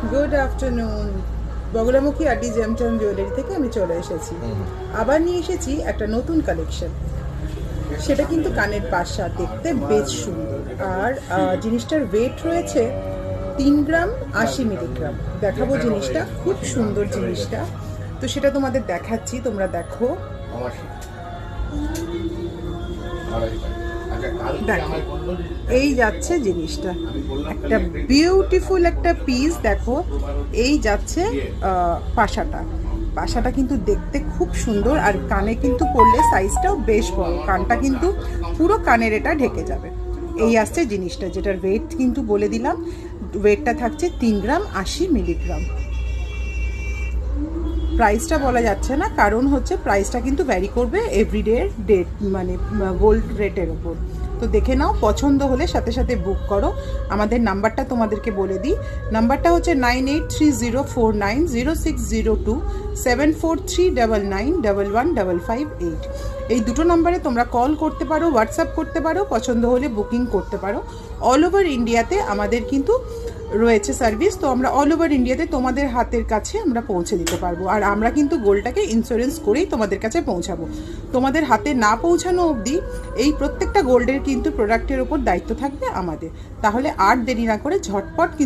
Good afternoon. Bagalamukhi আড্ডি জেমটন jewellery থেকে আমি চলে এসেছি। আবার নিয়ে এসেছি একটা নতুন কালেকশন। সেটা কিন্তু কানের পাশা, দেখতে বেশ সুন্দর। আর জিনিসটার ওয়েট রয়েছে 3 গ্রাম 80 মিলিগ্রাম। দেখাবো জিনিসটা, খুব সুন্দর জিনিসটা। তো সেটা তোমাদের দেখাচ্ছি, তোমরা দেখো। দেখো, এই যাচ্ছে জিনিসটা, একটা বিউটিফুল একটা পিস। দেখো, এই যাচ্ছে পাশাটা। পাশাটা কিন্তু দেখতে খুব সুন্দর, আর কানে কিন্তু পরলে সাইজটাও বেশ বড়। কানটা কিন্তু পুরো কানের এটা ঢেকে যাবে। এই আসছে জিনিসটা, যেটার ওয়েট কিন্তু বলে দিলাম। ওয়েটটা থাকছে 3 গ্রাম 80 মিলিগ্রাম। প্রাইসটা বলা যাচ্ছে না, কারণ হচ্ছে প্রাইসটা কিন্তু ভ্যারি করবে এভরিডে ডেট, মানে গোল্ড রেটের ওপর। তো দেখে নাও, পছন্দ হলে সাথে সাথে বুক করো। আমাদের নাম্বারটা তোমাদেরকে বলে দিই। নাম্বারটা হচ্ছে 9830490602 7439911558। এই দুটো নাম্বারে তোমরা কল করতে পারো, হোয়াটসঅ্যাপ করতে পারো, পছন্দ হলে বুকিং করতে পারো। অল ওভার ইন্ডিয়াতে আমাদের কিন্তু রয়েছে সার্ভিস। তো আমরা অল ওভার ইন্ডিয়াতে তোমাদের হাতের কাছে আমরা পৌঁছে দিতে পারবো। আর আমরা কিন্তু গোল্ডটাকে ইন্স্যুরেন্স করেই তোমাদের কাছে পৌঁছাবো। তোমাদের হাতে না পৌঁছানো অবধি এই প্রত্যেকটা গোল্ডের কিন্তু প্রোডাক্টের ওপর দায়িত্ব থাকবে আমাদের। তাহলে আর দেরি না করে ঝটপট